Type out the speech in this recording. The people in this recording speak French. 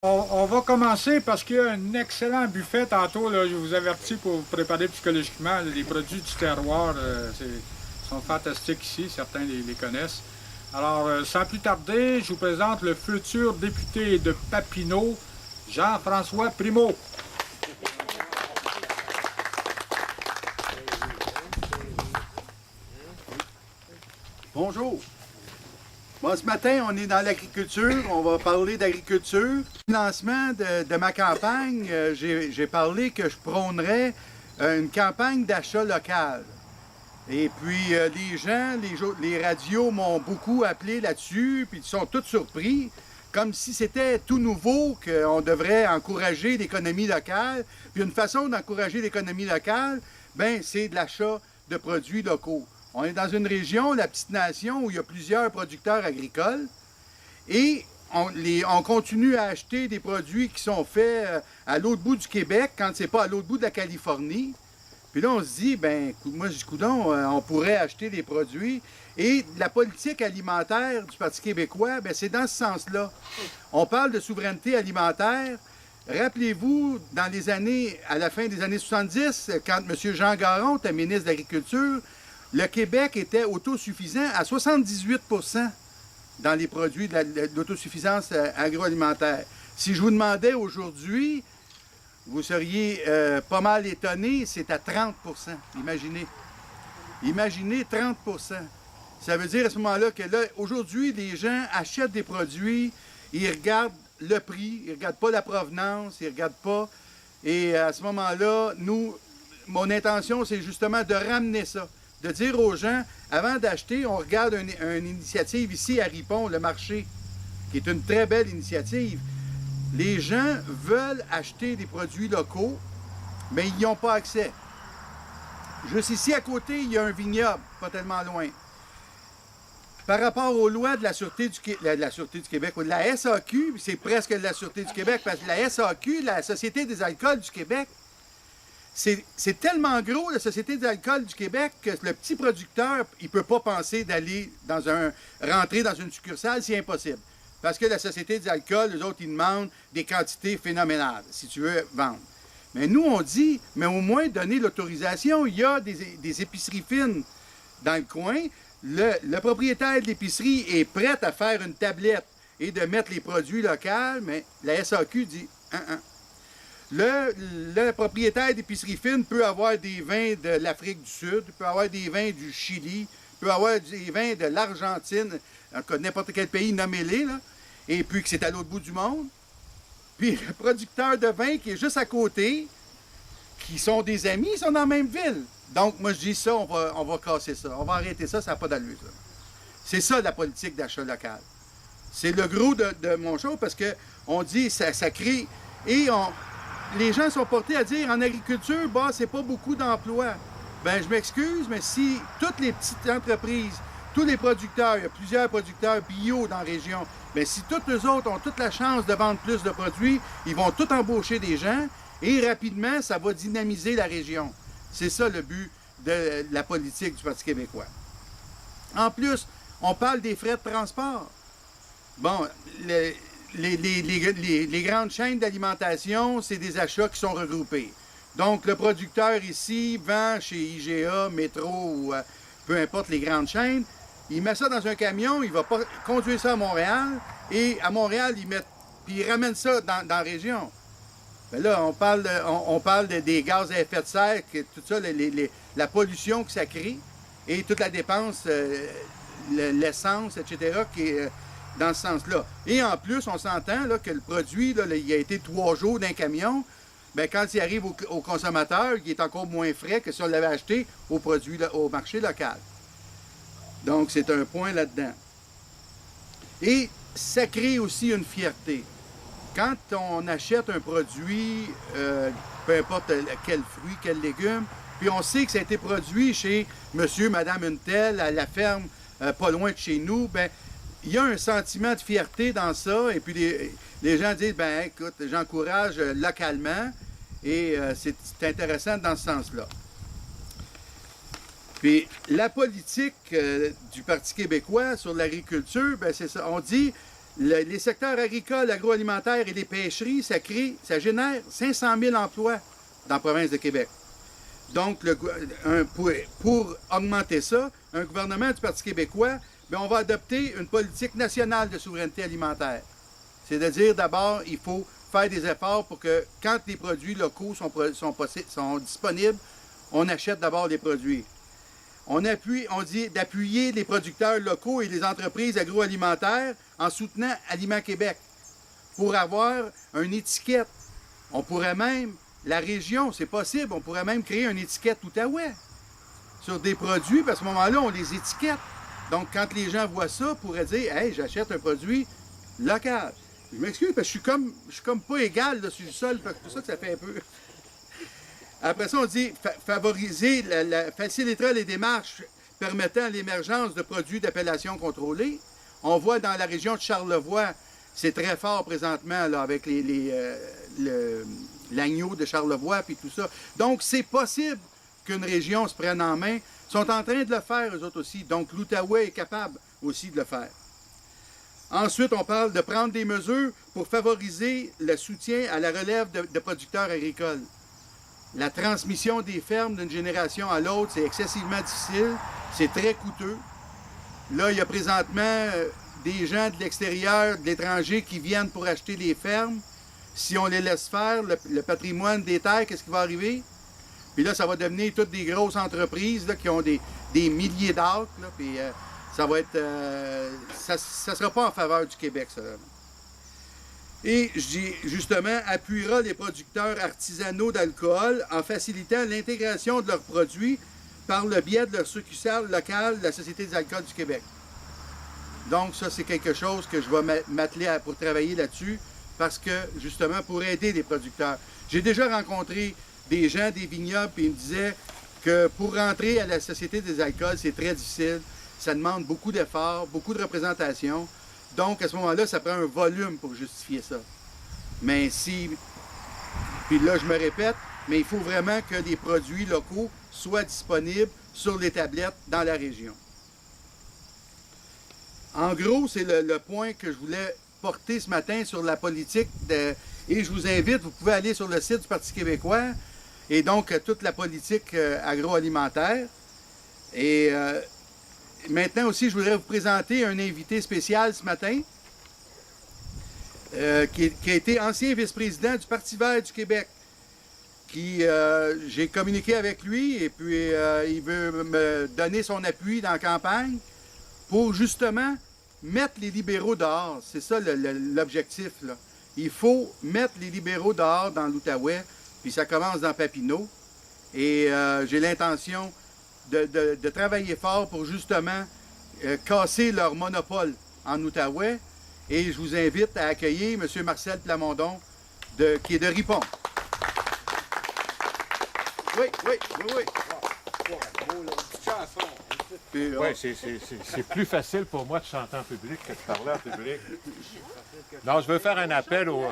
On va commencer parce qu'il y a un excellent buffet tantôt. Là, je vous avertis pour vous préparer psychologiquement. Les produits du terroir sont fantastiques ici. Certains les connaissent. Alors, sans plus tarder, je vous présente le futur député de Papineau, Jean-François Primeau. Bonjour. Bon, ce matin, on est dans l'agriculture. On va parler d'agriculture. Au lancement de ma campagne, j'ai parlé que je prônerais une campagne d'achat local. Et puis, les gens, les radios m'ont beaucoup appelé là-dessus, puis ils sont tous surpris, comme si c'était tout nouveau, qu'on devrait encourager l'économie locale. Puis une façon d'encourager l'économie locale, ben, c'est de l'achat de produits locaux. On est dans une région, la Petite Nation, où il y a plusieurs producteurs agricoles et on continue à acheter des produits qui sont faits à l'autre bout du Québec quand c'est pas à l'autre bout de la Californie. Puis là, on se dit, ben, moi, je dis, coudonc, on pourrait acheter des produits. Et la politique alimentaire du Parti québécois, ben, c'est dans ce sens-là. On parle de souveraineté alimentaire. Rappelez-vous, dans les années, à la fin des années 70, quand M. Jean Garon était ministre de l'Agriculture, le Québec était autosuffisant à 78 % dans les produits de l'autosuffisance agroalimentaire. Si je vous demandais aujourd'hui, vous seriez pas mal étonné, c'est à 30 %. Imaginez. Imaginez 30 %. Ça veut dire à ce moment-là que là, aujourd'hui, les gens achètent des produits, ils regardent le prix, ils ne regardent pas la provenance, ils ne regardent pas. Et à ce moment-là, mon intention, c'est justement de ramener ça. De dire aux gens, avant d'acheter, on regarde une initiative ici à Ripon, le marché, qui est une très belle initiative. Les gens veulent acheter des produits locaux, mais ils n'y ont pas accès. Juste ici à côté, il y a un vignoble, pas tellement loin. Par rapport aux lois de la Sûreté du Québec, ou de la SAQ, c'est presque de la Sûreté du Québec, parce que la SAQ, la Société des alcools du Québec, c'est tellement gros, la Société des alcools du Québec, que le petit producteur, il ne peut pas penser d'aller rentrer dans une succursale, c'est impossible. Parce que la Société des alcools, les autres, ils demandent des quantités phénoménales, si tu veux vendre. Mais nous, on dit, mais au moins donner l'autorisation. Il y a des épiceries fines dans le coin. Le propriétaire de l'épicerie est prêt à faire une tablette et de mettre les produits locaux, mais la SAQ dit Le propriétaire d'épicerie fine peut avoir des vins de l'Afrique du Sud, peut avoir des vins du Chili, peut avoir des vins de l'Argentine, n'importe quel pays, nommez-les, là, et puis que c'est à l'autre bout du monde. Puis le producteur de vin qui est juste à côté, qui sont des amis, ils sont dans la même ville. Donc, moi, je dis ça, on va casser ça. On va arrêter ça, ça n'a pas d'allure, ça. C'est ça, la politique d'achat local. C'est le gros de mon show, parce qu'on dit, ça crée... Et les gens sont portés à dire, en agriculture, bah, c'est pas beaucoup d'emplois. Ben, je m'excuse, mais si toutes les petites entreprises, tous les producteurs, il y a plusieurs producteurs bio dans la région, bien, si tous eux autres ont toute la chance de vendre plus de produits, ils vont tous embaucher des gens et rapidement, ça va dynamiser la région. C'est ça le but de la politique du Parti québécois. En plus, on parle des frais de transport. Bon, les grandes chaînes d'alimentation, c'est des achats qui sont regroupés. Donc, le producteur ici vend chez IGA, Métro ou peu importe les grandes chaînes. Il met ça dans un camion, il va pas conduire ça à Montréal, et à Montréal, puis il ramène ça dans la région. Bien là, on parle des gaz à effet de serre, tout ça, la pollution que ça crée, et toute la dépense, l'essence, etc., qui est dans ce sens-là. Et en plus, on s'entend là, que le produit, là, il a été 3 jours d'un camion, bien, quand il arrive au consommateur, il est encore moins frais que si on l'avait acheté au marché local. Donc, c'est un point là-dedans. Et ça crée aussi une fierté. Quand on achète un produit, peu importe quel fruit, quel légume, puis on sait que ça a été produit chez monsieur, madame une telle, à la ferme, pas loin de chez nous, bien, il y a un sentiment de fierté dans ça. Et puis, les gens disent, ben écoute, j'encourage localement. Et c'est intéressant dans ce sens-là. Puis la politique du Parti québécois sur l'agriculture, ben c'est ça. On dit Les secteurs agricoles, agroalimentaires et les pêcheries, ça génère 500 000 emplois dans la province de Québec. Donc, pour augmenter ça, un gouvernement du Parti québécois, bien, on va adopter une politique nationale de souveraineté alimentaire. C'est-à-dire, d'abord, il faut faire des efforts pour que, quand les produits locaux sont disponibles, on achète d'abord les produits. On dit d'appuyer les producteurs locaux et les entreprises agroalimentaires en soutenant Aliments Québec pour avoir une étiquette. On pourrait même, la région, c'est possible, on pourrait même créer une étiquette Outaouais sur des produits, parce qu'à ce moment-là, on les étiquette. Donc, quand les gens voient ça, ils pourraient dire « Hey, j'achète un produit local ». Je m'excuse, parce que je suis comme pas égal là, sur le sol, c'est pour ça que ça fait un peu... Après ça, on dit favoriser, facilitera les démarches permettant l'émergence de produits d'appellation contrôlée. On voit dans la région de Charlevoix, c'est très fort présentement là, avec l'agneau de Charlevoix et tout ça. Donc, c'est possible qu'une région se prenne en main. Ils sont en train de le faire, eux autres aussi. Donc, l'Outaouais est capable aussi de le faire. Ensuite, on parle de prendre des mesures pour favoriser le soutien à la relève de producteurs agricoles. La transmission des fermes d'une génération à l'autre, c'est excessivement difficile, c'est très coûteux. Là, il y a présentement des gens de l'extérieur, de l'étranger qui viennent pour acheter les fermes. Si on les laisse faire, le patrimoine des terres, qu'est-ce qui va arriver? Puis là, ça va devenir toutes des grosses entreprises là, qui ont des milliers d'acres, puis ça va être... ça sera pas en faveur du Québec, ça. Et, je dis justement, appuiera les producteurs artisanaux d'alcool en facilitant l'intégration de leurs produits par le biais de leur succursale locale de la Société des alcools du Québec. Donc, ça, c'est quelque chose que je vais m'atteler pour travailler là-dessus, parce que, justement, pour aider les producteurs. J'ai déjà rencontré des gens, des vignobles, et ils me disaient que pour rentrer à la Société des alcools, c'est très difficile. Ça demande beaucoup d'efforts, beaucoup de représentation. Donc, à ce moment-là, ça prend un volume pour justifier ça. Mais si... Puis là, je me répète, mais il faut vraiment que les produits locaux soient disponibles sur les tablettes dans la région. En gros, c'est le point que je voulais porter ce matin sur la politique. Et je vous invite, vous pouvez aller sur le site du Parti québécois et donc toute la politique agroalimentaire. Et... maintenant aussi, je voudrais vous présenter un invité spécial ce matin, qui a été ancien vice-président du Parti vert du Québec. J'ai communiqué avec lui et puis il veut me donner son appui dans la campagne pour justement mettre les libéraux dehors. C'est ça l'objectif, là. Il faut mettre les libéraux dehors dans l'Outaouais, puis ça commence dans Papineau. Et j'ai l'intention de travailler fort pour justement casser leur monopole en Outaouais. Et je vous invite à accueillir M. Marcel Plamondon, qui est de Ripon. Oui. Oui, c'est plus facile pour moi de chanter en public que de parler en public. Non, je veux faire un appel au...